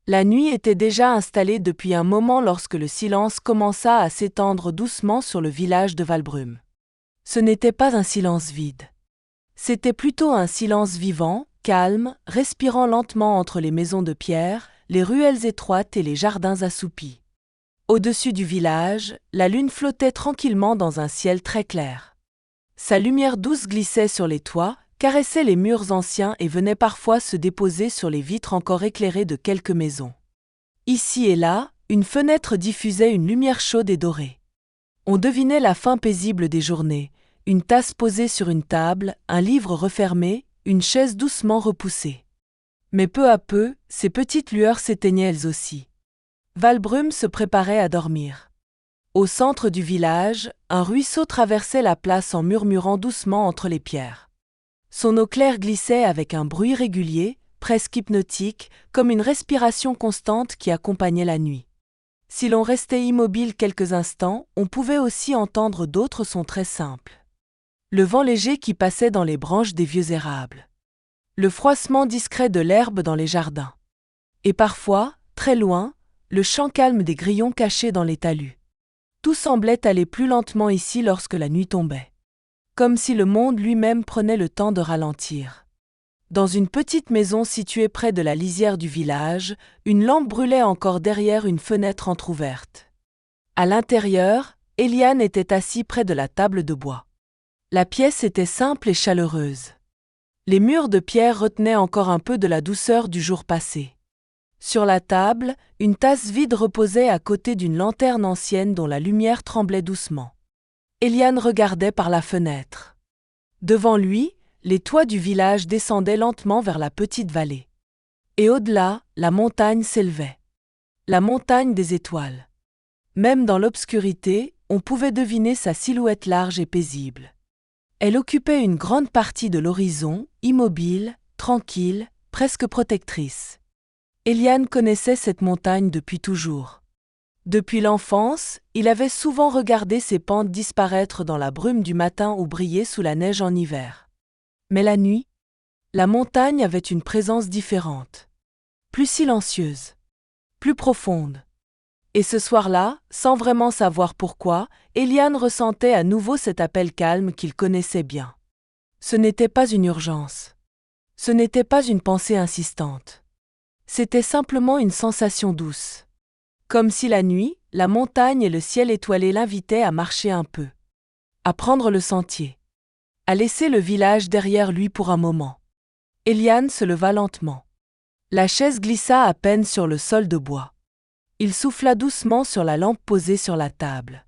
La nuit était déjà installée depuis un moment lorsque le silence commença à s'étendre doucement sur le village de Valbrumm. Ce n'était pas un silence vide. C'était plutôt un silence vivant, calme, respirant lentement entre les maisons de pierre, les ruelles étroites et les jardins assoupis. Au-dessus du village, la lune flottait tranquillement dans un ciel très clair. Sa lumière douce glissait sur les toits, caressait les murs anciens et venait parfois se déposer sur les vitres encore éclairées de quelques maisons. Ici et là, une fenêtre diffusait une lumière chaude et dorée. On devinait la fin paisible des journées, une tasse posée sur une table, un livre refermé, une chaise doucement repoussée. Mais peu à peu, ces petites lueurs s'éteignaient elles aussi. Valbrumm se préparait à dormir. Au centre du village, un ruisseau traversait la place en murmurant doucement entre les pierres. Son eau claire glissait avec un bruit régulier, presque hypnotique, comme une respiration constante qui accompagnait la nuit. Si l'on restait immobile quelques instants, on pouvait aussi entendre d'autres sons très simples. Le vent léger qui passait dans les branches des vieux érables. Le froissement discret de l'herbe dans les jardins. Et parfois, très loin, le chant calme des grillons cachés dans les talus. Tout semblait aller plus lentement ici lorsque la nuit tombait. Comme si le monde lui-même prenait le temps de ralentir. Dans une petite maison située près de la lisière du village, une lampe brûlait encore derrière une fenêtre entr'ouverte. À l'intérieur, Eliane était assis près de la table de bois. La pièce était simple et chaleureuse. Les murs de pierre retenaient encore un peu de la douceur du jour passé. Sur la table, une tasse vide reposait à côté d'une lanterne ancienne dont la lumière tremblait doucement. Eliane regardait par la fenêtre. Devant lui, les toits du village descendaient lentement vers la petite vallée. Et au-delà, la montagne s'élevait. La montagne des étoiles. Même dans l'obscurité, on pouvait deviner sa silhouette large et paisible. Elle occupait une grande partie de l'horizon, immobile, tranquille, presque protectrice. Eliane connaissait cette montagne depuis toujours. Depuis l'enfance, il avait souvent regardé ses pentes disparaître dans la brume du matin ou briller sous la neige en hiver. Mais la nuit, la montagne avait une présence différente. Plus silencieuse. Plus profonde. Et ce soir-là, sans vraiment savoir pourquoi, Eliane ressentait à nouveau cet appel calme qu'il connaissait bien. Ce n'était pas une urgence. Ce n'était pas une pensée insistante. C'était simplement une sensation douce. Comme si la nuit, la montagne et le ciel étoilé l'invitaient à marcher un peu. À prendre le sentier. À laisser le village derrière lui pour un moment. Eliane se leva lentement. La chaise glissa à peine sur le sol de bois. Il souffla doucement sur la lampe posée sur la table.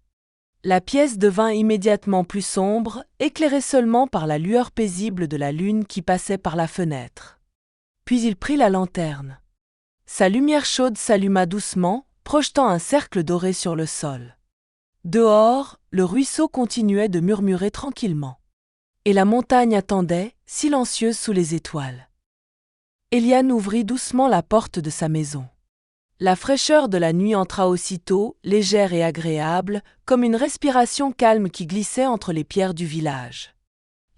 La pièce devint immédiatement plus sombre, éclairée seulement par la lueur paisible de la lune qui passait par la fenêtre. Puis il prit la lanterne. Sa lumière chaude s'alluma doucement, projetant un cercle doré sur le sol. Dehors, le ruisseau continuait de murmurer tranquillement. Et la montagne attendait, silencieuse sous les étoiles. Eliane ouvrit doucement la porte de sa maison. La fraîcheur de la nuit entra aussitôt, légère et agréable, comme une respiration calme qui glissait entre les pierres du village.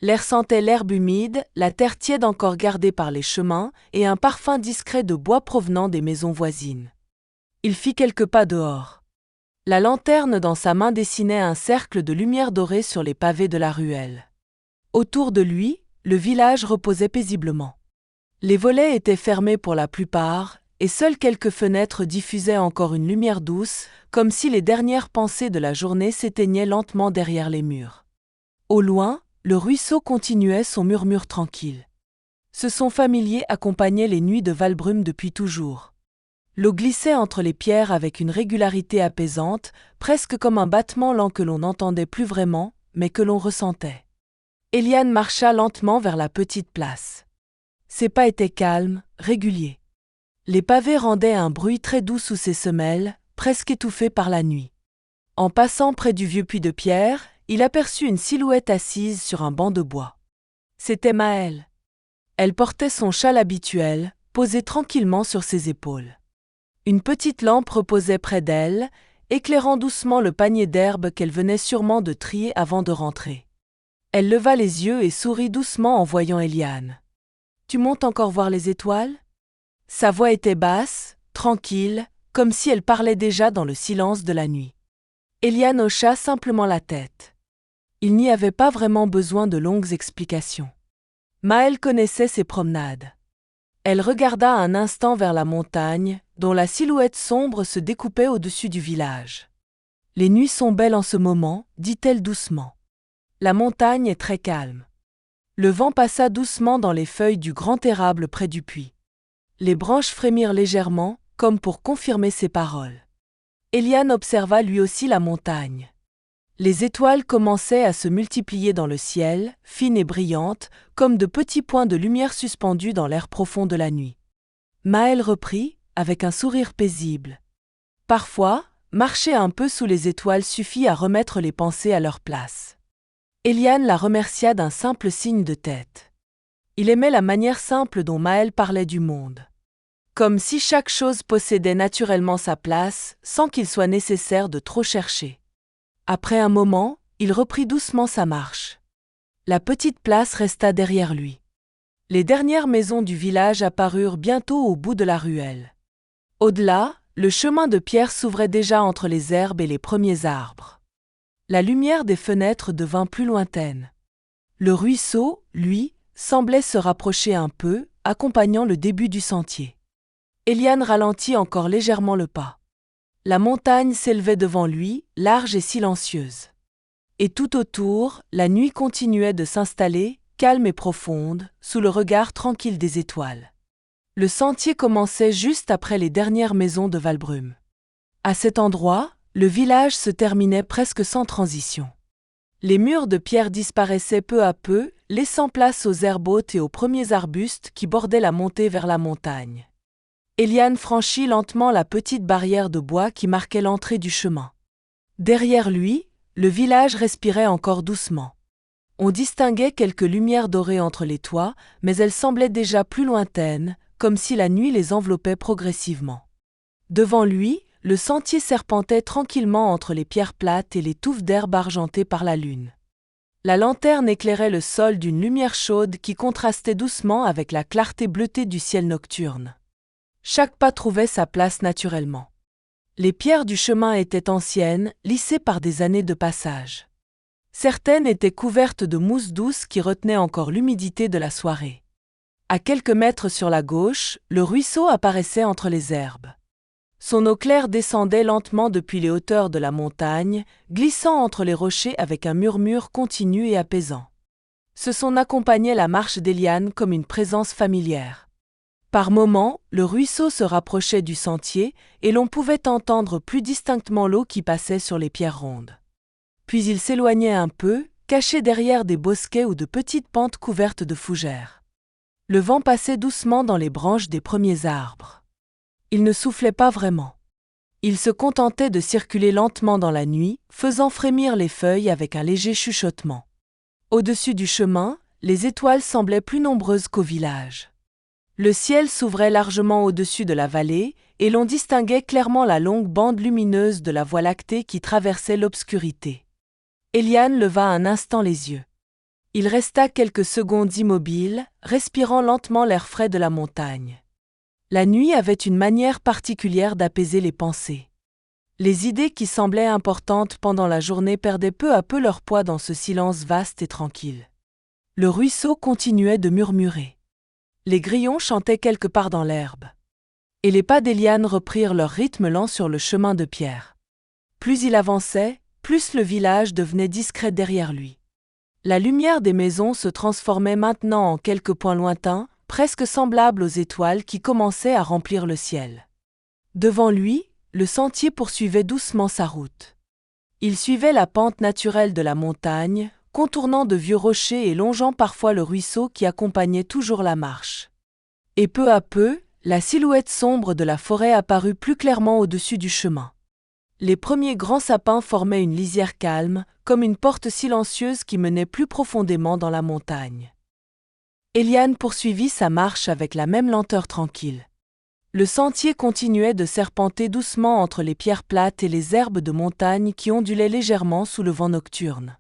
L'air sentait l'herbe humide, la terre tiède encore gardée par les chemins, et un parfum discret de bois provenant des maisons voisines. Il fit quelques pas dehors. La lanterne dans sa main dessinait un cercle de lumière dorée sur les pavés de la ruelle. Autour de lui, le village reposait paisiblement. Les volets étaient fermés pour la plupart, et seules quelques fenêtres diffusaient encore une lumière douce, comme si les dernières pensées de la journée s'éteignaient lentement derrière les murs. Au loin, le ruisseau continuait son murmure tranquille. Ce son familier accompagnait les nuits de Valbrumm depuis toujours. L'eau glissait entre les pierres avec une régularité apaisante, presque comme un battement lent que l'on n'entendait plus vraiment, mais que l'on ressentait. Eliane marcha lentement vers la petite place. Ses pas étaient calmes, réguliers. Les pavés rendaient un bruit très doux sous ses semelles, presque étouffé par la nuit. En passant près du vieux puits de pierre, il aperçut une silhouette assise sur un banc de bois. C'était Maëlle. Elle portait son châle habituel, posé tranquillement sur ses épaules. Une petite lampe reposait près d'elle, éclairant doucement le panier d'herbe qu'elle venait sûrement de trier avant de rentrer. Elle leva les yeux et sourit doucement en voyant Eliane. « Tu montes encore voir les étoiles ?» Sa voix était basse, tranquille, comme si elle parlait déjà dans le silence de la nuit. Eliane hocha simplement la tête. Il n'y avait pas vraiment besoin de longues explications. Maëlle connaissait ses promenades. Elle regarda un instant vers la montagne, dont la silhouette sombre se découpait au-dessus du village. « Les nuits sont belles en ce moment, dit-elle doucement. La montagne est très calme. » Le vent passa doucement dans les feuilles du grand érable près du puits. Les branches frémirent légèrement, comme pour confirmer ses paroles. Eliane observa lui aussi la montagne. Les étoiles commençaient à se multiplier dans le ciel, fines et brillantes, comme de petits points de lumière suspendus dans l'air profond de la nuit. Maëlle reprit, avec un sourire paisible. Parfois, marcher un peu sous les étoiles suffit à remettre les pensées à leur place. Eliane la remercia d'un simple signe de tête. Il aimait la manière simple dont Maëlle parlait du monde. Comme si chaque chose possédait naturellement sa place, sans qu'il soit nécessaire de trop chercher. Après un moment, il reprit doucement sa marche. La petite place resta derrière lui. Les dernières maisons du village apparurent bientôt au bout de la ruelle. Au-delà, le chemin de pierre s'ouvrait déjà entre les herbes et les premiers arbres. La lumière des fenêtres devint plus lointaine. Le ruisseau, lui, semblait se rapprocher un peu, accompagnant le début du sentier. Eliane ralentit encore légèrement le pas. La montagne s'élevait devant lui, large et silencieuse. Et tout autour, la nuit continuait de s'installer, calme et profonde, sous le regard tranquille des étoiles. Le sentier commençait juste après les dernières maisons de Valbrume. À cet endroit, le village se terminait presque sans transition. Les murs de pierre disparaissaient peu à peu, laissant place aux herbes hautes et aux premiers arbustes qui bordaient la montée vers la montagne. Eliane franchit lentement la petite barrière de bois qui marquait l'entrée du chemin. Derrière lui, le village respirait encore doucement. On distinguait quelques lumières dorées entre les toits, mais elles semblaient déjà plus lointaines, comme si la nuit les enveloppait progressivement. Devant lui, le sentier serpentait tranquillement entre les pierres plates et les touffes d'herbe argentées par la lune. La lanterne éclairait le sol d'une lumière chaude qui contrastait doucement avec la clarté bleutée du ciel nocturne. Chaque pas trouvait sa place naturellement. Les pierres du chemin étaient anciennes, lissées par des années de passage. Certaines étaient couvertes de mousse douce qui retenait encore l'humidité de la soirée. À quelques mètres sur la gauche, le ruisseau apparaissait entre les herbes. Son eau claire descendait lentement depuis les hauteurs de la montagne, glissant entre les rochers avec un murmure continu et apaisant. Ce son accompagnait la marche d'Eliane comme une présence familière. Par moments, le ruisseau se rapprochait du sentier et l'on pouvait entendre plus distinctement l'eau qui passait sur les pierres rondes. Puis il s'éloignait un peu, caché derrière des bosquets ou de petites pentes couvertes de fougères. Le vent passait doucement dans les branches des premiers arbres. Il ne soufflait pas vraiment. Il se contentait de circuler lentement dans la nuit, faisant frémir les feuilles avec un léger chuchotement. Au-dessus du chemin, les étoiles semblaient plus nombreuses qu'au village. Le ciel s'ouvrait largement au-dessus de la vallée, et l'on distinguait clairement la longue bande lumineuse de la Voie lactée qui traversait l'obscurité. Eliane leva un instant les yeux. Il resta quelques secondes immobile, respirant lentement l'air frais de la montagne. La nuit avait une manière particulière d'apaiser les pensées. Les idées qui semblaient importantes pendant la journée perdaient peu à peu leur poids dans ce silence vaste et tranquille. Le ruisseau continuait de murmurer. Les grillons chantaient quelque part dans l'herbe. Et les pas d'Eliane reprirent leur rythme lent sur le chemin de pierre. Plus il avançait, plus le village devenait discret derrière lui. La lumière des maisons se transformait maintenant en quelques points lointains, presque semblables aux étoiles qui commençaient à remplir le ciel. Devant lui, le sentier poursuivait doucement sa route. Il suivait la pente naturelle de la montagne, contournant de vieux rochers et longeant parfois le ruisseau qui accompagnait toujours la marche. Et peu à peu, la silhouette sombre de la forêt apparut plus clairement au-dessus du chemin. Les premiers grands sapins formaient une lisière calme, comme une porte silencieuse qui menait plus profondément dans la montagne. Eliane poursuivit sa marche avec la même lenteur tranquille. Le sentier continuait de serpenter doucement entre les pierres plates et les herbes de montagne qui ondulaient légèrement sous le vent nocturne.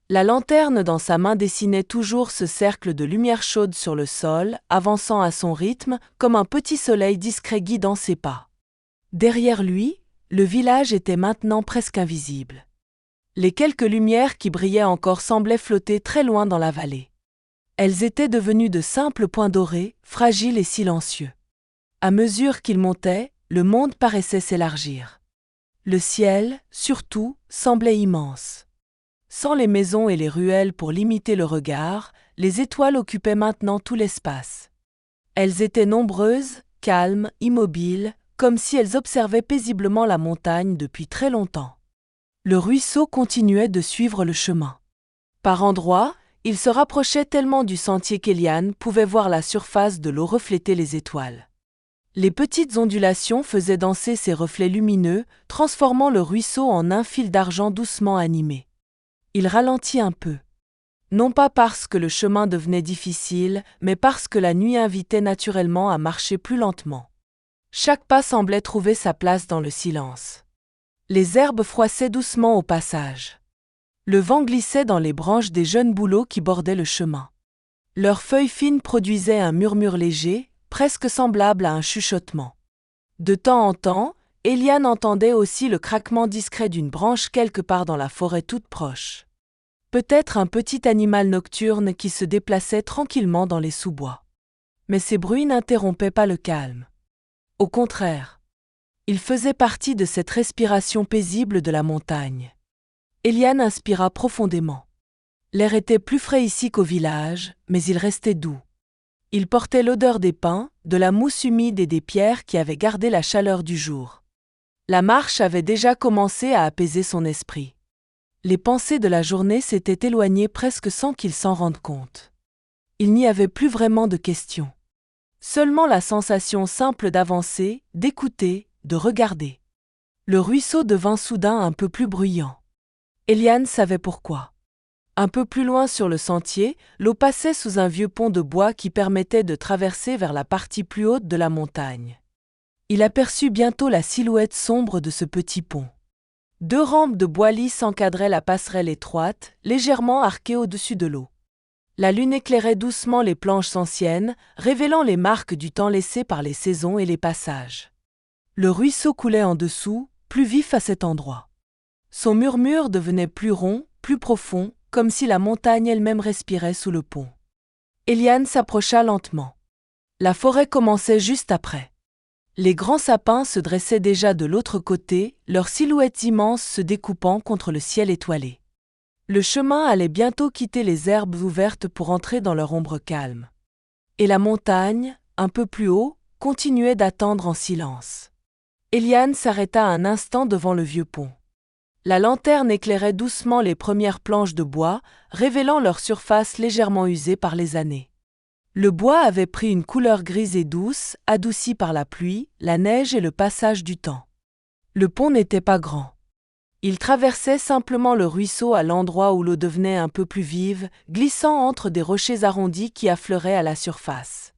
La lanterne dans sa main dessinait toujours ce cercle de lumière chaude sur le sol, avançant à son rythme, comme un petit soleil discret guidant ses pas. Derrière lui, le village était maintenant presque invisible. Les quelques lumières qui brillaient encore semblaient flotter très loin dans la vallée. Elles étaient devenues de simples points dorés, fragiles et silencieux. À mesure qu'il montait, le monde paraissait s'élargir. Le ciel, surtout, semblait immense. Sans les maisons et les ruelles pour limiter le regard, les étoiles occupaient maintenant tout l'espace. Elles étaient nombreuses, calmes, immobiles, comme si elles observaient paisiblement la montagne depuis très longtemps. Le ruisseau continuait de suivre le chemin. Par endroits, il se rapprochait tellement du sentier qu'Eliane pouvait voir la surface de l'eau refléter les étoiles. Les petites ondulations faisaient danser ces reflets lumineux, transformant le ruisseau en un fil d'argent doucement animé. Il ralentit un peu. Non pas parce que le chemin devenait difficile, mais parce que la nuit invitait naturellement à marcher plus lentement. Chaque pas semblait trouver sa place dans le silence. Les herbes froissaient doucement au passage. Le vent glissait dans les branches des jeunes bouleaux qui bordaient le chemin. Leurs feuilles fines produisaient un murmure léger, presque semblable à un chuchotement. De temps en temps, Eliane entendait aussi le craquement discret d'une branche quelque part dans la forêt toute proche. Peut-être un petit animal nocturne qui se déplaçait tranquillement dans les sous-bois. Mais ces bruits n'interrompaient pas le calme. Au contraire, ils faisaient partie de cette respiration paisible de la montagne. Eliane inspira profondément. L'air était plus frais ici qu'au village, mais il restait doux. Il portait l'odeur des pins, de la mousse humide et des pierres qui avaient gardé la chaleur du jour. La marche avait déjà commencé à apaiser son esprit. Les pensées de la journée s'étaient éloignées presque sans qu'il s'en rende compte. Il n'y avait plus vraiment de questions. Seulement la sensation simple d'avancer, d'écouter, de regarder. Le ruisseau devint soudain un peu plus bruyant. Eliane savait pourquoi. Un peu plus loin sur le sentier, l'eau passait sous un vieux pont de bois qui permettait de traverser vers la partie plus haute de la montagne. Il aperçut bientôt la silhouette sombre de ce petit pont. 2 rampes de bois lisse encadraient la passerelle étroite, légèrement arquée au-dessus de l'eau. La lune éclairait doucement les planches anciennes, révélant les marques du temps laissé par les saisons et les passages. Le ruisseau coulait en dessous, plus vif à cet endroit. Son murmure devenait plus rond, plus profond, comme si la montagne elle-même respirait sous le pont. Eliane s'approcha lentement. La forêt commençait juste après. Les grands sapins se dressaient déjà de l'autre côté, leurs silhouettes immenses se découpant contre le ciel étoilé. Le chemin allait bientôt quitter les herbes ouvertes pour entrer dans leur ombre calme. Et la montagne, un peu plus haut, continuait d'attendre en silence. Eliane s'arrêta un instant devant le vieux pont. La lanterne éclairait doucement les premières planches de bois, révélant leur surface légèrement usée par les années. Le bois avait pris une couleur grise et douce, adoucie par la pluie, la neige et le passage du temps. Le pont n'était pas grand. Il traversait simplement le ruisseau à l'endroit où l'eau devenait un peu plus vive, glissant entre des rochers arrondis qui affleuraient à la surface.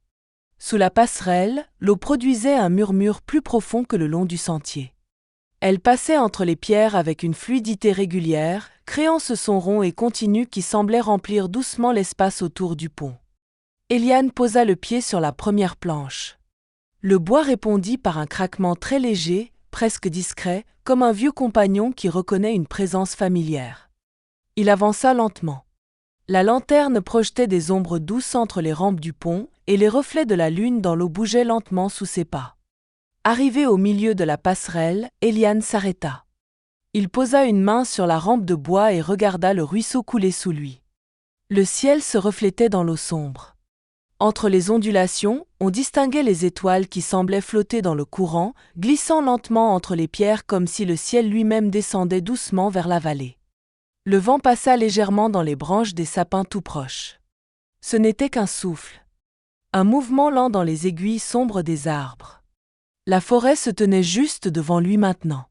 Sous la passerelle, l'eau produisait un murmure plus profond que le long du sentier. Elle passait entre les pierres avec une fluidité régulière, créant ce son rond et continu qui semblait remplir doucement l'espace autour du pont. Eliane posa le pied sur la première planche. Le bois répondit par un craquement très léger, presque discret, comme un vieux compagnon qui reconnaît une présence familière. Il avança lentement. La lanterne projetait des ombres douces entre les rampes du pont, et les reflets de la lune dans l'eau bougeaient lentement sous ses pas. Arrivé au milieu de la passerelle, Eliane s'arrêta. Il posa une main sur la rampe de bois et regarda le ruisseau couler sous lui. Le ciel se reflétait dans l'eau sombre. Entre les ondulations, on distinguait les étoiles qui semblaient flotter dans le courant, glissant lentement entre les pierres comme si le ciel lui-même descendait doucement vers la vallée. Le vent passa légèrement dans les branches des sapins tout proches. Ce n'était qu'un souffle. Un mouvement lent dans les aiguilles sombres des arbres. La forêt se tenait juste devant lui maintenant.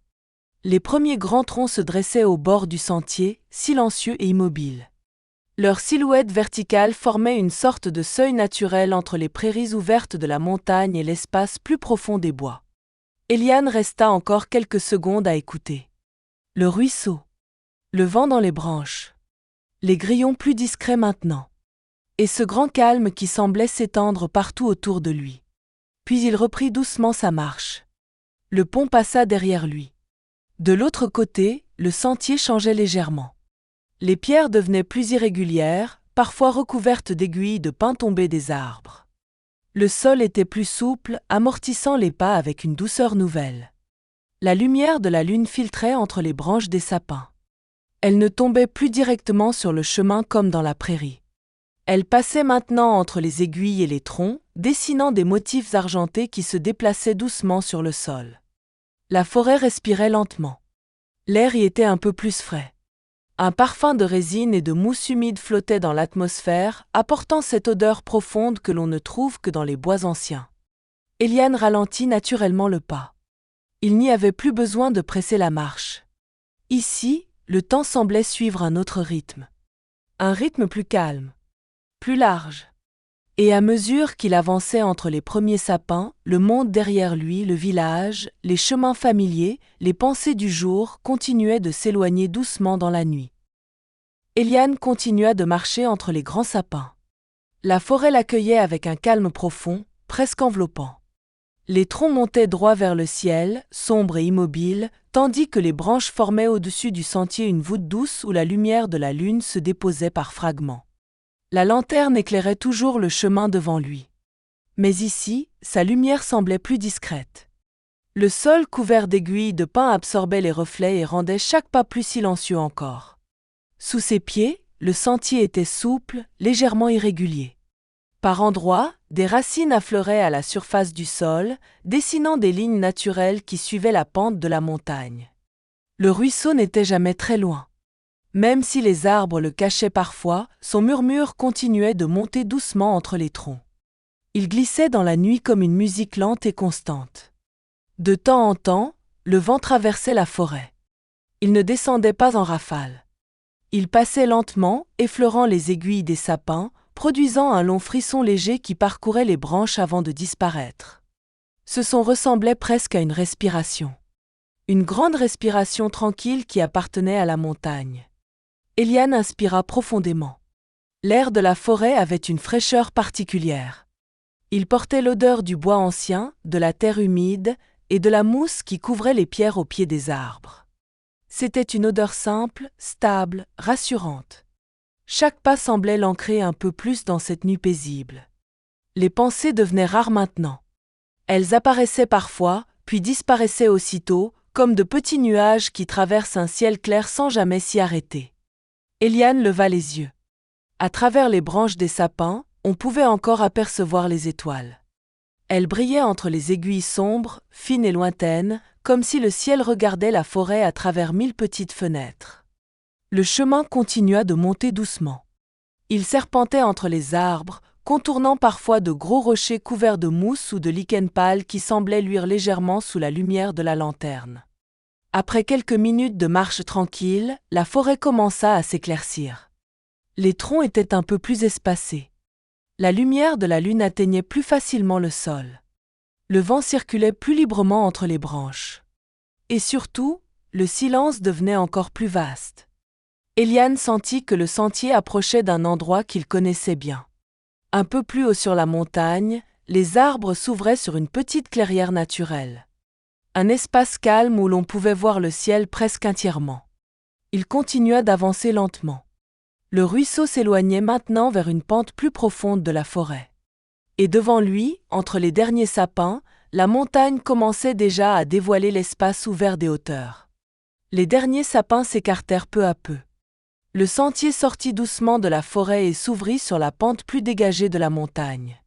Les premiers grands troncs se dressaient au bord du sentier, silencieux et immobiles. Leur silhouette verticale formait une sorte de seuil naturel entre les prairies ouvertes de la montagne et l'espace plus profond des bois. Eliane resta encore quelques secondes à écouter. Le ruisseau. Le vent dans les branches. Les grillons plus discrets maintenant. Et ce grand calme qui semblait s'étendre partout autour de lui. Puis il reprit doucement sa marche. Le pont passa derrière lui. De l'autre côté, le sentier changeait légèrement. Les pierres devenaient plus irrégulières, parfois recouvertes d'aiguilles de pin tombées des arbres. Le sol était plus souple, amortissant les pas avec une douceur nouvelle. La lumière de la lune filtrait entre les branches des sapins. Elle ne tombait plus directement sur le chemin comme dans la prairie. Elle passait maintenant entre les aiguilles et les troncs, dessinant des motifs argentés qui se déplaçaient doucement sur le sol. La forêt respirait lentement. L'air y était un peu plus frais. Un parfum de résine et de mousse humide flottait dans l'atmosphère, apportant cette odeur profonde que l'on ne trouve que dans les bois anciens. Eliane ralentit naturellement le pas. Il n'y avait plus besoin de presser la marche. Ici, le temps semblait suivre un autre rythme. Un rythme plus calme, plus large. Et à mesure qu'il avançait entre les premiers sapins, le monde derrière lui, le village, les chemins familiers, les pensées du jour continuaient de s'éloigner doucement dans la nuit. Eliane continua de marcher entre les grands sapins. La forêt l'accueillait avec un calme profond, presque enveloppant. Les troncs montaient droit vers le ciel, sombres et immobiles, tandis que les branches formaient au-dessus du sentier une voûte douce où la lumière de la lune se déposait par fragments. La lanterne éclairait toujours le chemin devant lui. Mais ici, sa lumière semblait plus discrète. Le sol couvert d'aiguilles de pin absorbait les reflets et rendait chaque pas plus silencieux encore. Sous ses pieds, le sentier était souple, légèrement irrégulier. Par endroits, des racines affleuraient à la surface du sol, dessinant des lignes naturelles qui suivaient la pente de la montagne. Le ruisseau n'était jamais très loin. Même si les arbres le cachaient parfois, son murmure continuait de monter doucement entre les troncs. Il glissait dans la nuit comme une musique lente et constante. De temps en temps, le vent traversait la forêt. Il ne descendait pas en rafale. Il passait lentement, effleurant les aiguilles des sapins, produisant un long frisson léger qui parcourait les branches avant de disparaître. Ce son ressemblait presque à une respiration. Une grande respiration tranquille qui appartenait à la montagne. Eliane inspira profondément. L'air de la forêt avait une fraîcheur particulière. Il portait l'odeur du bois ancien, de la terre humide et de la mousse qui couvrait les pierres au pied des arbres. C'était une odeur simple, stable, rassurante. Chaque pas semblait l'ancrer un peu plus dans cette nuit paisible. Les pensées devenaient rares maintenant. Elles apparaissaient parfois, puis disparaissaient aussitôt, comme de petits nuages qui traversent un ciel clair sans jamais s'y arrêter. Eliane leva les yeux. À travers les branches des sapins, on pouvait encore apercevoir les étoiles. Elles brillaient entre les aiguilles sombres, fines et lointaines, comme si le ciel regardait la forêt à travers 1000 petites fenêtres. Le chemin continua de monter doucement. Il serpentait entre les arbres, contournant parfois de gros rochers couverts de mousse ou de lichen pâle qui semblaient luire légèrement sous la lumière de la lanterne. Après quelques minutes de marche tranquille, la forêt commença à s'éclaircir. Les troncs étaient un peu plus espacés. La lumière de la lune atteignait plus facilement le sol. Le vent circulait plus librement entre les branches. Et surtout, le silence devenait encore plus vaste. Eliane sentit que le sentier approchait d'un endroit qu'il connaissait bien. Un peu plus haut sur la montagne, les arbres s'ouvraient sur une petite clairière naturelle. Un espace calme où l'on pouvait voir le ciel presque entièrement. Il continua d'avancer lentement. Le ruisseau s'éloignait maintenant vers une pente plus profonde de la forêt. Et devant lui, entre les derniers sapins, la montagne commençait déjà à dévoiler l'espace ouvert des hauteurs. Les derniers sapins s'écartèrent peu à peu. Le sentier sortit doucement de la forêt et s'ouvrit sur la pente plus dégagée de la montagne.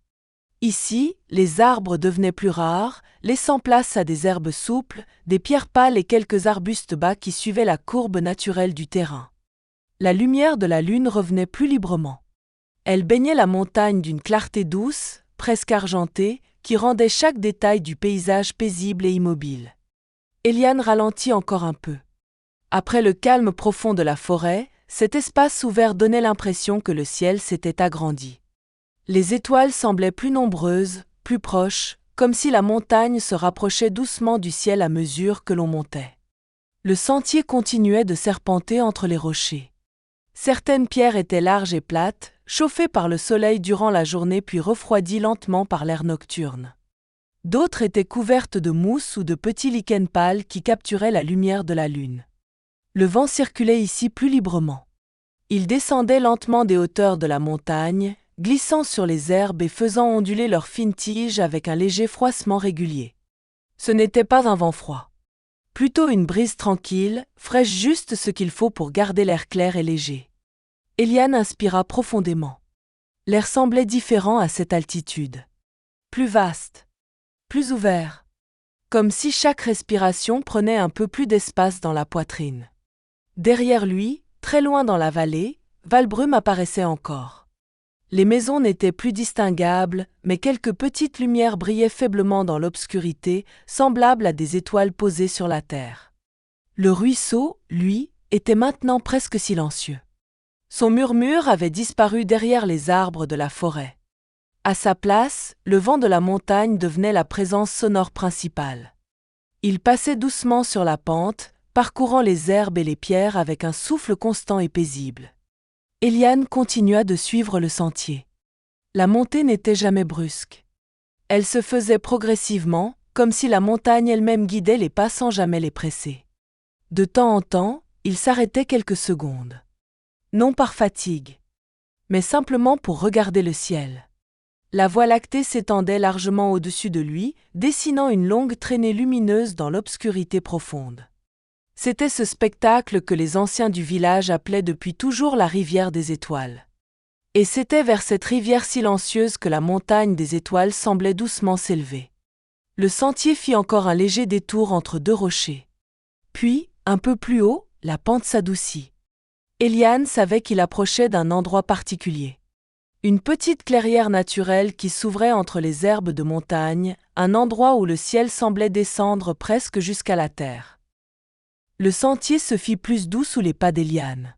Ici, les arbres devenaient plus rares, laissant place à des herbes souples, des pierres pâles et quelques arbustes bas qui suivaient la courbe naturelle du terrain. La lumière de la lune revenait plus librement. Elle baignait la montagne d'une clarté douce, presque argentée, qui rendait chaque détail du paysage paisible et immobile. Eliane ralentit encore un peu. Après le calme profond de la forêt, cet espace ouvert donnait l'impression que le ciel s'était agrandi. Les étoiles semblaient plus nombreuses, plus proches, comme si la montagne se rapprochait doucement du ciel à mesure que l'on montait. Le sentier continuait de serpenter entre les rochers. Certaines pierres étaient larges et plates, chauffées par le soleil durant la journée puis refroidies lentement par l'air nocturne. D'autres étaient couvertes de mousse ou de petits lichens pâles qui capturaient la lumière de la lune. Le vent circulait ici plus librement. Il descendait lentement des hauteurs de la montagne, glissant sur les herbes et faisant onduler leurs fines tiges avec un léger froissement régulier. Ce n'était pas un vent froid. Plutôt une brise tranquille, fraîche juste ce qu'il faut pour garder l'air clair et léger. Eliane inspira profondément. L'air semblait différent à cette altitude. Plus vaste. Plus ouvert. Comme si chaque respiration prenait un peu plus d'espace dans la poitrine. Derrière lui, très loin dans la vallée, Valbrume apparaissait encore. Les maisons n'étaient plus distinguables, mais quelques petites lumières brillaient faiblement dans l'obscurité, semblables à des étoiles posées sur la terre. Le ruisseau, lui, était maintenant presque silencieux. Son murmure avait disparu derrière les arbres de la forêt. À sa place, le vent de la montagne devenait la présence sonore principale. Il passait doucement sur la pente, parcourant les herbes et les pierres avec un souffle constant et paisible. Eliane continua de suivre le sentier. La montée n'était jamais brusque. Elle se faisait progressivement, comme si la montagne elle-même guidait les pas sans jamais les presser. De temps en temps, il s'arrêtait quelques secondes. Non par fatigue, mais simplement pour regarder le ciel. La Voie lactée s'étendait largement au-dessus de lui, dessinant une longue traînée lumineuse dans l'obscurité profonde. C'était ce spectacle que les anciens du village appelaient depuis toujours la rivière des étoiles. Et c'était vers cette rivière silencieuse que la montagne des étoiles semblait doucement s'élever. Le sentier fit encore un léger détour entre deux rochers. Puis, un peu plus haut, la pente s'adoucit. Eliane savait qu'il approchait d'un endroit particulier. Une petite clairière naturelle qui s'ouvrait entre les herbes de montagne, un endroit où le ciel semblait descendre presque jusqu'à la terre. Le sentier se fit plus doux sous les pas d'Eliane.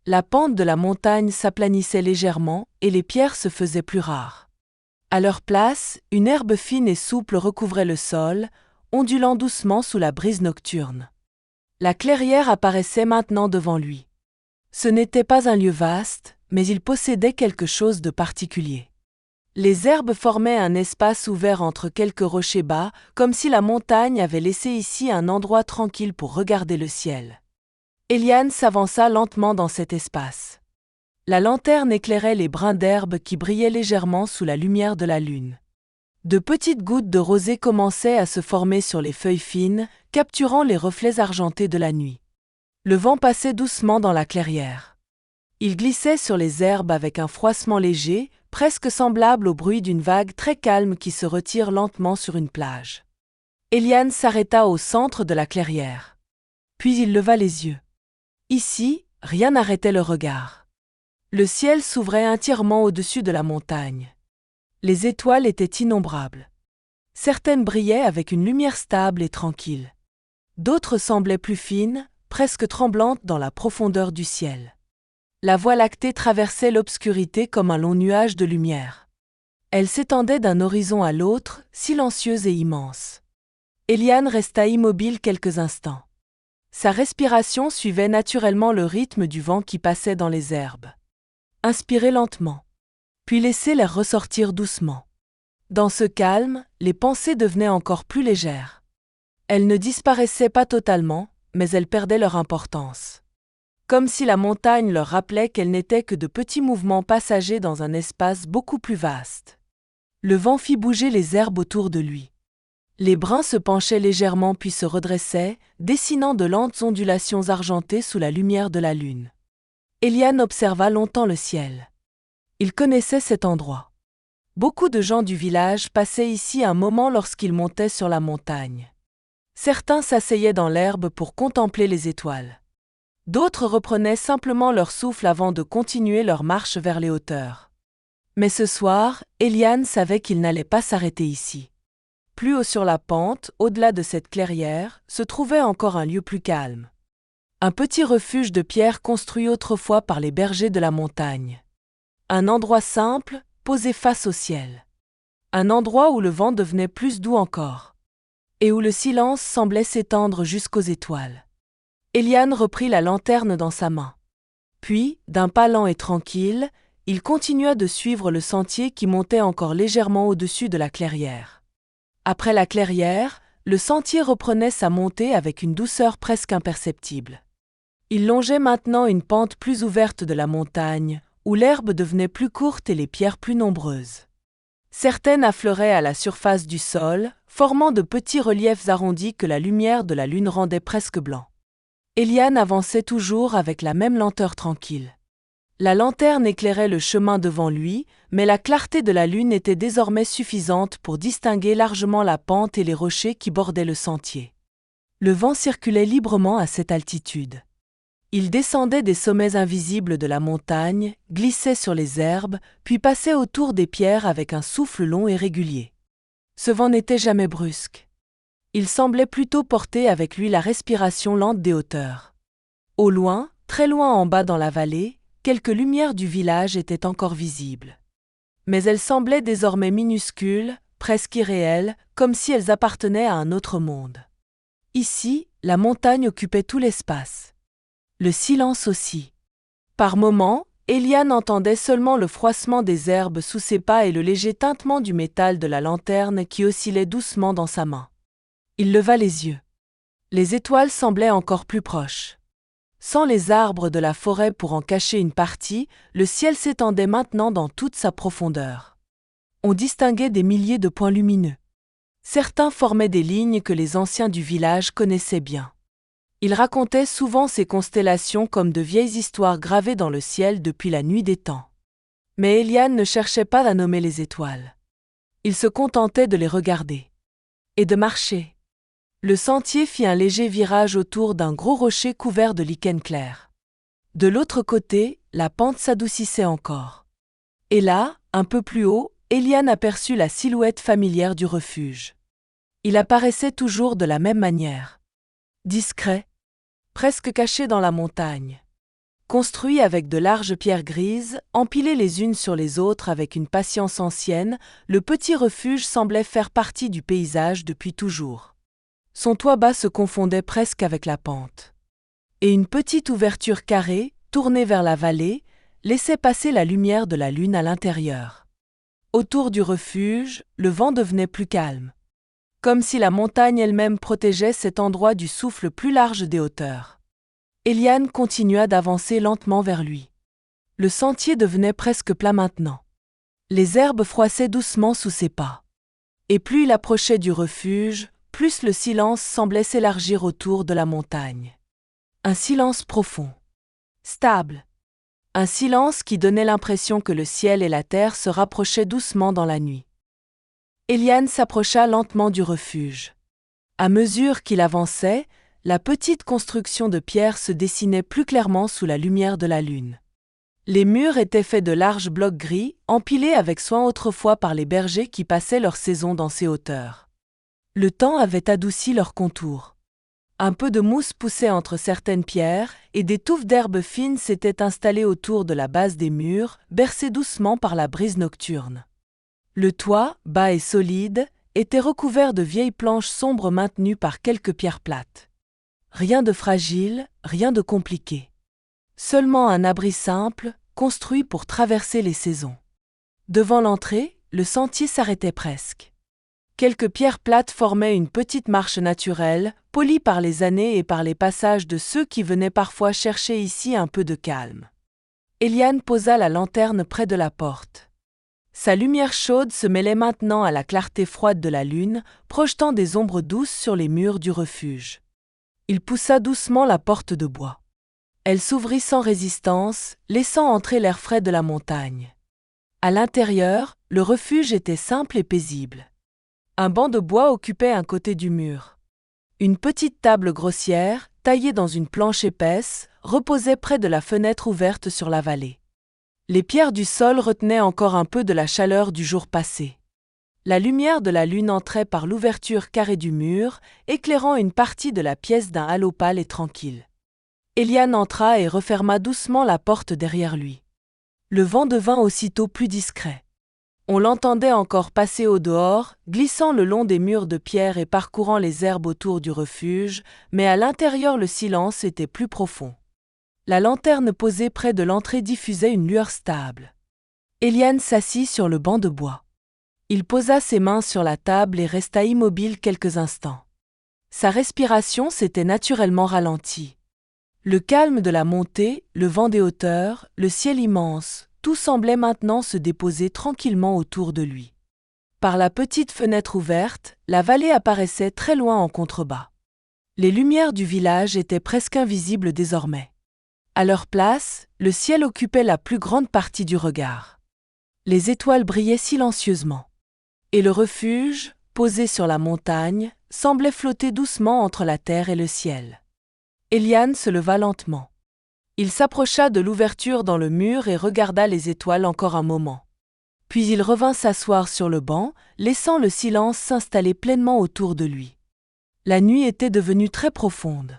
La pente de la montagne s'aplanissait légèrement et les pierres se faisaient plus rares. À leur place, une herbe fine et souple recouvrait le sol, ondulant doucement sous la brise nocturne. La clairière apparaissait maintenant devant lui. Ce n'était pas un lieu vaste, mais il possédait quelque chose de particulier. Les herbes formaient un espace ouvert entre quelques rochers bas, comme si la montagne avait laissé ici un endroit tranquille pour regarder le ciel. Eliane s'avança lentement dans cet espace. La lanterne éclairait les brins d'herbe qui brillaient légèrement sous la lumière de la lune. De petites gouttes de rosée commençaient à se former sur les feuilles fines, capturant les reflets argentés de la nuit. Le vent passait doucement dans la clairière. Il glissait sur les herbes avec un froissement léger, presque semblable au bruit d'une vague très calme qui se retire lentement sur une plage. Eliane s'arrêta au centre de la clairière. Puis il leva les yeux. Ici, rien n'arrêtait le regard. Le ciel s'ouvrait entièrement au-dessus de la montagne. Les étoiles étaient innombrables. Certaines brillaient avec une lumière stable et tranquille. D'autres semblaient plus fines, presque tremblantes dans la profondeur du ciel. La Voie lactée traversait l'obscurité comme un long nuage de lumière. Elle s'étendait d'un horizon à l'autre, silencieuse et immense. Eliane resta immobile quelques instants. Sa respiration suivait naturellement le rythme du vent qui passait dans les herbes. Inspirez lentement, puis laissez-les ressortir doucement. Dans ce calme, les pensées devenaient encore plus légères. Elles ne disparaissaient pas totalement, mais elles perdaient leur importance. Comme si la montagne leur rappelait qu'elle n'était que de petits mouvements passagers dans un espace beaucoup plus vaste. Le vent fit bouger les herbes autour de lui. Les brins se penchaient légèrement puis se redressaient, dessinant de lentes ondulations argentées sous la lumière de la lune. Eliane observa longtemps le ciel. Il connaissait cet endroit. Beaucoup de gens du village passaient ici un moment lorsqu'ils montaient sur la montagne. Certains s'asseyaient dans l'herbe pour contempler les étoiles. D'autres reprenaient simplement leur souffle avant de continuer leur marche vers les hauteurs. Mais ce soir, Eliane savait qu'il n'allait pas s'arrêter ici. Plus haut sur la pente, au-delà de cette clairière, se trouvait encore un lieu plus calme. Un petit refuge de pierre construit autrefois par les bergers de la montagne. Un endroit simple, posé face au ciel. Un endroit où le vent devenait plus doux encore. Et où le silence semblait s'étendre jusqu'aux étoiles. Eliane reprit la lanterne dans sa main. Puis, d'un pas lent et tranquille, il continua de suivre le sentier qui montait encore légèrement au-dessus de la clairière. Après la clairière, le sentier reprenait sa montée avec une douceur presque imperceptible. Il longeait maintenant une pente plus ouverte de la montagne, où l'herbe devenait plus courte et les pierres plus nombreuses. Certaines affleuraient à la surface du sol, formant de petits reliefs arrondis que la lumière de la lune rendait presque blancs. Éliane avançait toujours avec la même lenteur tranquille. La lanterne éclairait le chemin devant lui, mais la clarté de la lune était désormais suffisante pour distinguer largement la pente et les rochers qui bordaient le sentier. Le vent circulait librement à cette altitude. Il descendait des sommets invisibles de la montagne, glissait sur les herbes, puis passait autour des pierres avec un souffle long et régulier. Ce vent n'était jamais brusque. Il semblait plutôt porter avec lui la respiration lente des hauteurs. Au loin, très loin en bas dans la vallée, quelques lumières du village étaient encore visibles. Mais elles semblaient désormais minuscules, presque irréelles, comme si elles appartenaient à un autre monde. Ici, la montagne occupait tout l'espace. Le silence aussi. Par moments, Éliane entendait seulement le froissement des herbes sous ses pas et le léger tintement du métal de la lanterne qui oscillait doucement dans sa main. Il leva les yeux. Les étoiles semblaient encore plus proches. Sans les arbres de la forêt pour en cacher une partie, le ciel s'étendait maintenant dans toute sa profondeur. On distinguait des milliers de points lumineux. Certains formaient des lignes que les anciens du village connaissaient bien. Ils racontaient souvent ces constellations comme de vieilles histoires gravées dans le ciel depuis la nuit des temps. Mais Éliane ne cherchait pas à nommer les étoiles. Il se contentait de les regarder. Et de marcher. Le sentier fit un léger virage autour d'un gros rocher couvert de lichen clair. De l'autre côté, la pente s'adoucissait encore. Et là, un peu plus haut, Éliane aperçut la silhouette familière du refuge. Il apparaissait toujours de la même manière. Discret, presque caché dans la montagne. Construit avec de larges pierres grises, empilées les unes sur les autres avec une patience ancienne, le petit refuge semblait faire partie du paysage depuis toujours. Son toit bas se confondait presque avec la pente. Et une petite ouverture carrée, tournée vers la vallée, laissait passer la lumière de la lune à l'intérieur. Autour du refuge, le vent devenait plus calme. Comme si la montagne elle-même protégeait cet endroit du souffle plus large des hauteurs. Éliane continua d'avancer lentement vers lui. Le sentier devenait presque plat maintenant. Les herbes froissaient doucement sous ses pas. Et plus il approchait du refuge, plus le silence semblait s'élargir autour de la montagne. Un silence profond. Stable. Un silence qui donnait l'impression que le ciel et la terre se rapprochaient doucement dans la nuit. Éliane s'approcha lentement du refuge. À mesure qu'il avançait, la petite construction de pierre se dessinait plus clairement sous la lumière de la lune. Les murs étaient faits de larges blocs gris, empilés avec soin autrefois par les bergers qui passaient leur saison dans ces hauteurs. Le temps avait adouci leurs contours. Un peu de mousse poussait entre certaines pierres, et des touffes d'herbes fines s'étaient installées autour de la base des murs, bercées doucement par la brise nocturne. Le toit, bas et solide, était recouvert de vieilles planches sombres maintenues par quelques pierres plates. Rien de fragile, rien de compliqué. Seulement un abri simple, construit pour traverser les saisons. Devant l'entrée, le sentier s'arrêtait presque. Quelques pierres plates formaient une petite marche naturelle, polie par les années et par les passages de ceux qui venaient parfois chercher ici un peu de calme. Éliane posa la lanterne près de la porte. Sa lumière chaude se mêlait maintenant à la clarté froide de la lune, projetant des ombres douces sur les murs du refuge. Il poussa doucement la porte de bois. Elle s'ouvrit sans résistance, laissant entrer l'air frais de la montagne. À l'intérieur, le refuge était simple et paisible. Un banc de bois occupait un côté du mur. Une petite table grossière, taillée dans une planche épaisse, reposait près de la fenêtre ouverte sur la vallée. Les pierres du sol retenaient encore un peu de la chaleur du jour passé. La lumière de la lune entrait par l'ouverture carrée du mur, éclairant une partie de la pièce d'un halo pâle et tranquille. Éliane entra et referma doucement la porte derrière lui. Le vent devint aussitôt plus discret. On l'entendait encore passer au dehors, glissant le long des murs de pierre et parcourant les herbes autour du refuge, mais à l'intérieur le silence était plus profond. La lanterne posée près de l'entrée diffusait une lueur stable. Eliane s'assit sur le banc de bois. Il posa ses mains sur la table et resta immobile quelques instants. Sa respiration s'était naturellement ralentie. Le calme de la montée, le vent des hauteurs, le ciel immense, tout semblait maintenant se déposer tranquillement autour de lui. Par la petite fenêtre ouverte, la vallée apparaissait très loin en contrebas. Les lumières du village étaient presque invisibles désormais. À leur place, le ciel occupait la plus grande partie du regard. Les étoiles brillaient silencieusement. Et le refuge, posé sur la montagne, semblait flotter doucement entre la terre et le ciel. Eliane se leva lentement. Il s'approcha de l'ouverture dans le mur et regarda les étoiles encore un moment. Puis il revint s'asseoir sur le banc, laissant le silence s'installer pleinement autour de lui. La nuit était devenue très profonde.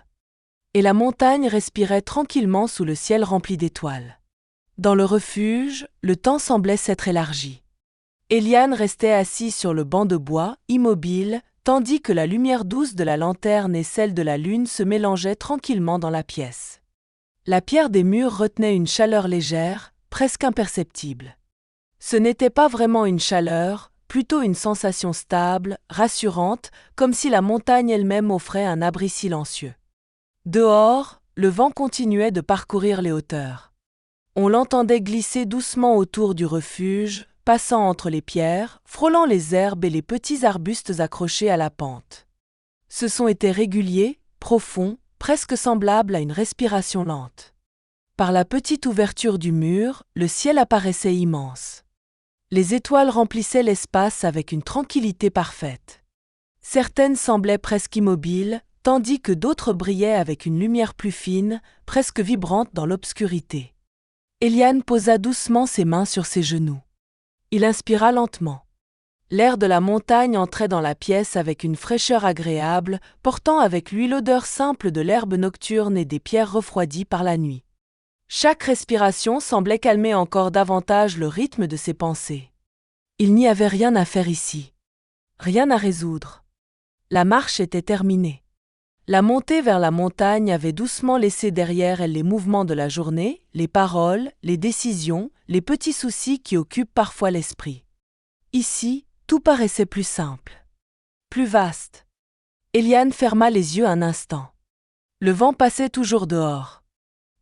Et la montagne respirait tranquillement sous le ciel rempli d'étoiles. Dans le refuge, le temps semblait s'être élargi. Eliane restait assis sur le banc de bois, immobile, tandis que la lumière douce de la lanterne et celle de la lune se mélangeaient tranquillement dans la pièce. La pierre des murs retenait une chaleur légère, presque imperceptible. Ce n'était pas vraiment une chaleur, plutôt une sensation stable, rassurante, comme si la montagne elle-même offrait un abri silencieux. Dehors, le vent continuait de parcourir les hauteurs. On l'entendait glisser doucement autour du refuge, passant entre les pierres, frôlant les herbes et les petits arbustes accrochés à la pente. Ce son était régulier, profond, presque semblable à une respiration lente. Par la petite ouverture du mur, le ciel apparaissait immense. Les étoiles remplissaient l'espace avec une tranquillité parfaite. Certaines semblaient presque immobiles, tandis que d'autres brillaient avec une lumière plus fine, presque vibrante dans l'obscurité. Eliane posa doucement ses mains sur ses genoux. Il inspira lentement. L'air de la montagne entrait dans la pièce avec une fraîcheur agréable, portant avec lui l'odeur simple de l'herbe nocturne et des pierres refroidies par la nuit. Chaque respiration semblait calmer encore davantage le rythme de ses pensées. Il n'y avait rien à faire ici. Rien à résoudre. La marche était terminée. La montée vers la montagne avait doucement laissé derrière elle les mouvements de la journée, les paroles, les décisions, les petits soucis qui occupent parfois l'esprit. Ici, tout paraissait plus simple, plus vaste. Eliane ferma les yeux un instant. Le vent passait toujours dehors.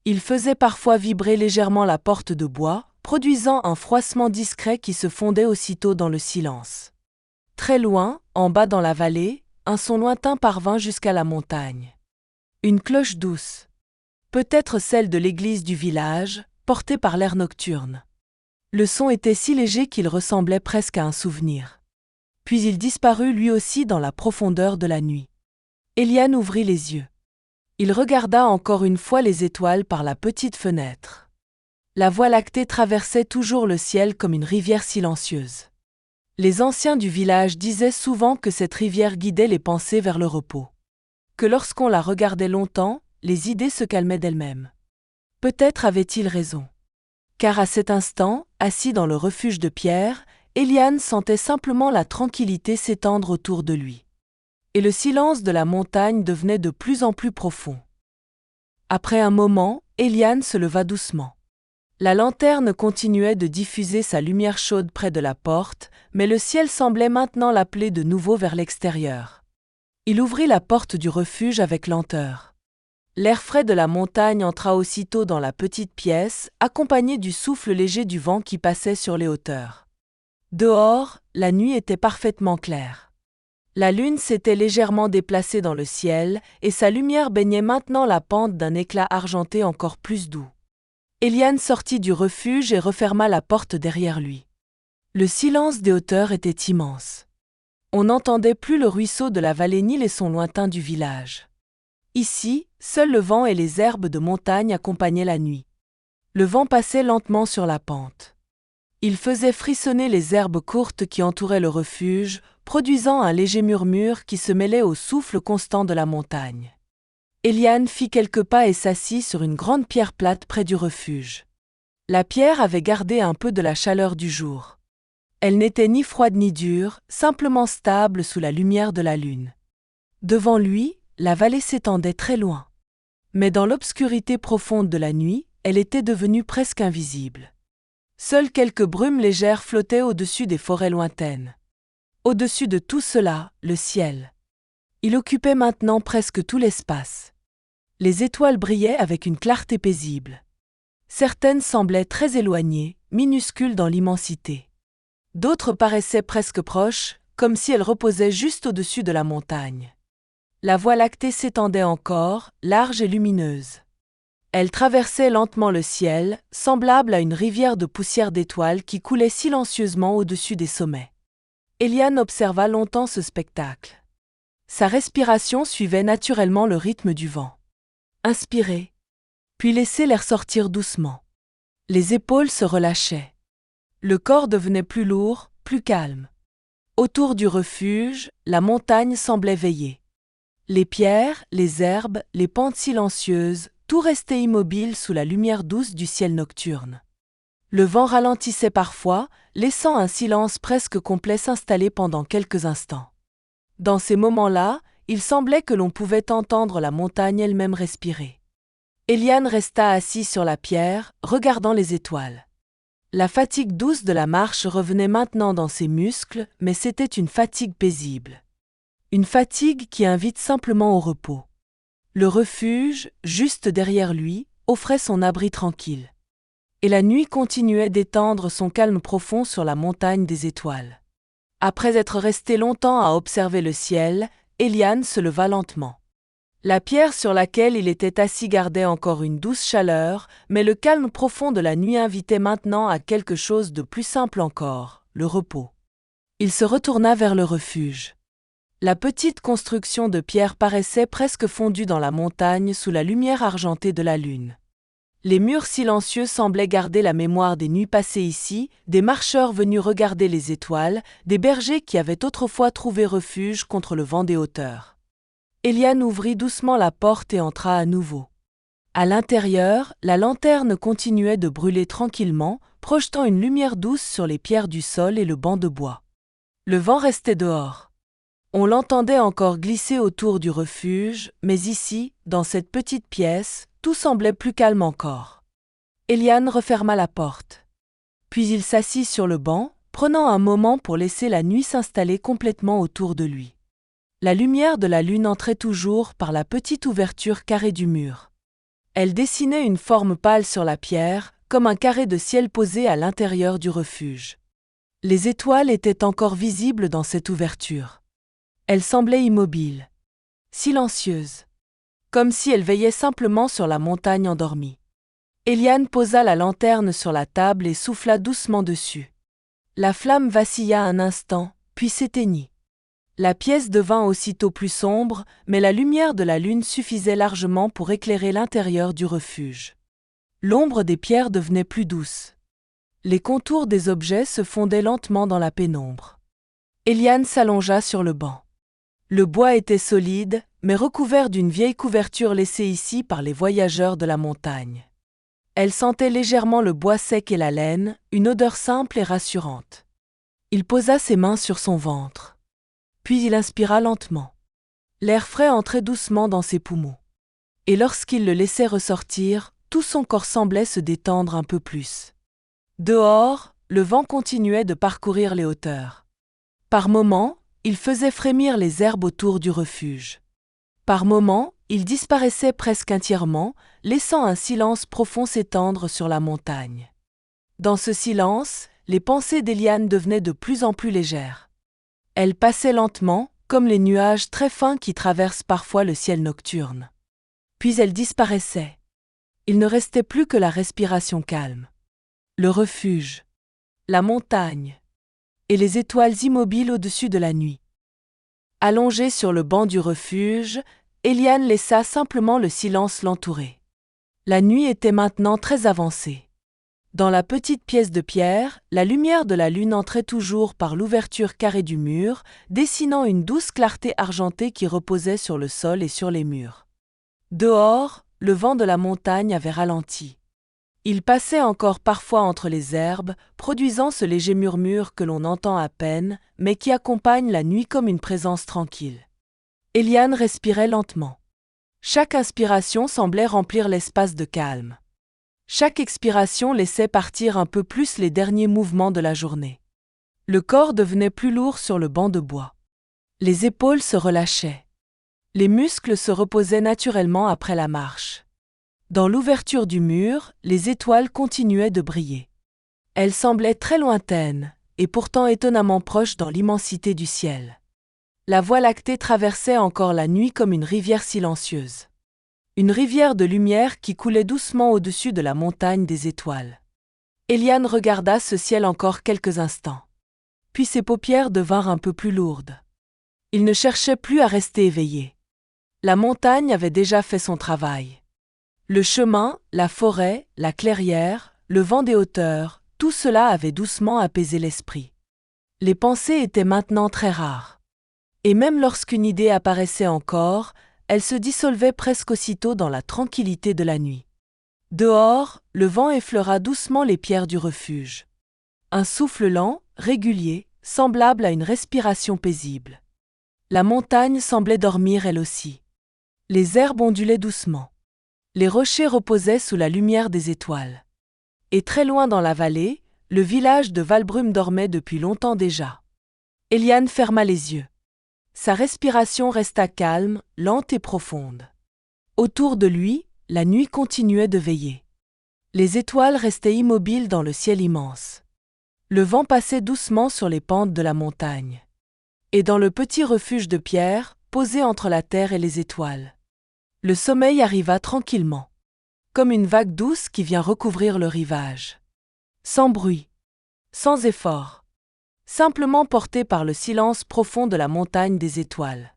Il faisait parfois vibrer légèrement la porte de bois, produisant un froissement discret qui se fondait aussitôt dans le silence. Très loin, en bas dans la vallée, un son lointain parvint jusqu'à la montagne. Une cloche douce. Peut-être celle de l'église du village, portée par l'air nocturne. Le son était si léger qu'il ressemblait presque à un souvenir. Puis il disparut lui aussi dans la profondeur de la nuit. Eliane ouvrit les yeux. Il regarda encore une fois les étoiles par la petite fenêtre. La Voie lactée traversait toujours le ciel comme une rivière silencieuse. Les anciens du village disaient souvent que cette rivière guidait les pensées vers le repos. Que lorsqu'on la regardait longtemps, les idées se calmaient d'elles-mêmes. Peut-être avait-il raison. Car à cet instant, assis dans le refuge de pierre, Eliane sentait simplement la tranquillité s'étendre autour de lui. Et le silence de la montagne devenait de plus en plus profond. Après un moment, Eliane se leva doucement. La lanterne continuait de diffuser sa lumière chaude près de la porte, mais le ciel semblait maintenant l'appeler de nouveau vers l'extérieur. Il ouvrit la porte du refuge avec lenteur. L'air frais de la montagne entra aussitôt dans la petite pièce, accompagné du souffle léger du vent qui passait sur les hauteurs. Dehors, la nuit était parfaitement claire. La lune s'était légèrement déplacée dans le ciel, et sa lumière baignait maintenant la pente d'un éclat argenté encore plus doux. Eliane sortit du refuge et referma la porte derrière lui. Le silence des hauteurs était immense. On n'entendait plus le ruisseau de la vallée ni les sons lointains du village. Ici, seul le vent et les herbes de montagne accompagnaient la nuit. Le vent passait lentement sur la pente. Il faisait frissonner les herbes courtes qui entouraient le refuge, produisant un léger murmure qui se mêlait au souffle constant de la montagne. Eliane fit quelques pas et s'assit sur une grande pierre plate près du refuge. La pierre avait gardé un peu de la chaleur du jour. Elle n'était ni froide ni dure, simplement stable sous la lumière de la lune. Devant lui, la vallée s'étendait très loin. Mais dans l'obscurité profonde de la nuit, elle était devenue presque invisible. Seules quelques brumes légères flottaient au-dessus des forêts lointaines. Au-dessus de tout cela, le ciel. Il occupait maintenant presque tout l'espace. Les étoiles brillaient avec une clarté paisible. Certaines semblaient très éloignées, minuscules dans l'immensité. D'autres paraissaient presque proches, comme si elles reposaient juste au-dessus de la montagne. La Voie lactée s'étendait encore, large et lumineuse. Elle traversait lentement le ciel, semblable à une rivière de poussière d'étoiles qui coulait silencieusement au-dessus des sommets. Eliane observa longtemps ce spectacle. Sa respiration suivait naturellement le rythme du vent. Inspirez, puis laissez l'air sortir doucement. Les épaules se relâchaient. Le corps devenait plus lourd, plus calme. Autour du refuge, la montagne semblait veiller. Les pierres, les herbes, les pentes silencieuses, tout restait immobile sous la lumière douce du ciel nocturne. Le vent ralentissait parfois, laissant un silence presque complet s'installer pendant quelques instants. Dans ces moments-là, il semblait que l'on pouvait entendre la montagne elle-même respirer. Eliane resta assise sur la pierre, regardant les étoiles. La fatigue douce de la marche revenait maintenant dans ses muscles, mais c'était une fatigue paisible. Une fatigue qui invite simplement au repos. Le refuge, juste derrière lui, offrait son abri tranquille. Et la nuit continuait d'étendre son calme profond sur la montagne des étoiles. Après être resté longtemps à observer le ciel, Eliane se leva lentement. La pierre sur laquelle il était assis gardait encore une douce chaleur, mais le calme profond de la nuit invitait maintenant à quelque chose de plus simple encore, le repos. Il se retourna vers le refuge. La petite construction de pierre paraissait presque fondue dans la montagne sous la lumière argentée de la lune. Les murs silencieux semblaient garder la mémoire des nuits passées ici, des marcheurs venus regarder les étoiles, des bergers qui avaient autrefois trouvé refuge contre le vent des hauteurs. Eliane ouvrit doucement la porte et entra à nouveau. À l'intérieur, la lanterne continuait de brûler tranquillement, projetant une lumière douce sur les pierres du sol et le banc de bois. Le vent restait dehors. On l'entendait encore glisser autour du refuge, mais ici, dans cette petite pièce, tout semblait plus calme encore. Eliane referma la porte. Puis il s'assit sur le banc, prenant un moment pour laisser la nuit s'installer complètement autour de lui. La lumière de la lune entrait toujours par la petite ouverture carrée du mur. Elle dessinait une forme pâle sur la pierre, comme un carré de ciel posé à l'intérieur du refuge. Les étoiles étaient encore visibles dans cette ouverture. Elles semblaient immobiles, silencieuses, comme si elles veillaient simplement sur la montagne endormie. Eliane posa la lanterne sur la table et souffla doucement dessus. La flamme vacilla un instant, puis s'éteignit. La pièce devint aussitôt plus sombre, mais la lumière de la lune suffisait largement pour éclairer l'intérieur du refuge. L'ombre des pierres devenait plus douce. Les contours des objets se fondaient lentement dans la pénombre. Eliane s'allongea sur le banc. Le bois était solide, mais recouvert d'une vieille couverture laissée ici par les voyageurs de la montagne. Elle sentait légèrement le bois sec et la laine, une odeur simple et rassurante. Il posa ses mains sur son ventre. Puis il inspira lentement. L'air frais entrait doucement dans ses poumons. Et lorsqu'il le laissait ressortir, tout son corps semblait se détendre un peu plus. Dehors, le vent continuait de parcourir les hauteurs. Par moments, il faisait frémir les herbes autour du refuge. Par moments, il disparaissait presque entièrement, laissant un silence profond s'étendre sur la montagne. Dans ce silence, les pensées d'Eliane devenaient de plus en plus légères. Elles passaient lentement, comme les nuages très fins qui traversent parfois le ciel nocturne. Puis elles disparaissaient. Il ne restait plus que la respiration calme. Le refuge, la montagne, et les étoiles immobiles au-dessus de la nuit. Allongée sur le banc du refuge, Eliane laissa simplement le silence l'entourer. La nuit était maintenant très avancée. Dans la petite pièce de pierre, la lumière de la lune entrait toujours par l'ouverture carrée du mur, dessinant une douce clarté argentée qui reposait sur le sol et sur les murs. Dehors, le vent de la montagne avait ralenti. Il passait encore parfois entre les herbes, produisant ce léger murmure que l'on entend à peine, mais qui accompagne la nuit comme une présence tranquille. Eliane respirait lentement. Chaque inspiration semblait remplir l'espace de calme. Chaque expiration laissait partir un peu plus les derniers mouvements de la journée. Le corps devenait plus lourd sur le banc de bois. Les épaules se relâchaient. Les muscles se reposaient naturellement après la marche. Dans l'ouverture du mur, les étoiles continuaient de briller. Elles semblaient très lointaines, et pourtant étonnamment proches dans l'immensité du ciel. La Voie lactée traversait encore la nuit comme une rivière silencieuse. Une rivière de lumière qui coulait doucement au-dessus de la montagne des étoiles. Eliane regarda ce ciel encore quelques instants. Puis ses paupières devinrent un peu plus lourdes. Il ne cherchait plus à rester éveillé. La montagne avait déjà fait son travail. Le chemin, la forêt, la clairière, le vent des hauteurs, tout cela avait doucement apaisé l'esprit. Les pensées étaient maintenant très rares. Et même lorsqu'une idée apparaissait encore, elle se dissolvait presque aussitôt dans la tranquillité de la nuit. Dehors, le vent effleura doucement les pierres du refuge. Un souffle lent, régulier, semblable à une respiration paisible. La montagne semblait dormir elle aussi. Les herbes ondulaient doucement. Les rochers reposaient sous la lumière des étoiles. Et très loin dans la vallée, le village de Valbrume dormait depuis longtemps déjà. Eliane ferma les yeux. Sa respiration resta calme, lente et profonde. Autour de lui, la nuit continuait de veiller. Les étoiles restaient immobiles dans le ciel immense. Le vent passait doucement sur les pentes de la montagne. Et dans le petit refuge de pierre, posé entre la terre et les étoiles, le sommeil arriva tranquillement, comme une vague douce qui vient recouvrir le rivage. Sans bruit, sans effort, simplement porté par le silence profond de la montagne des étoiles.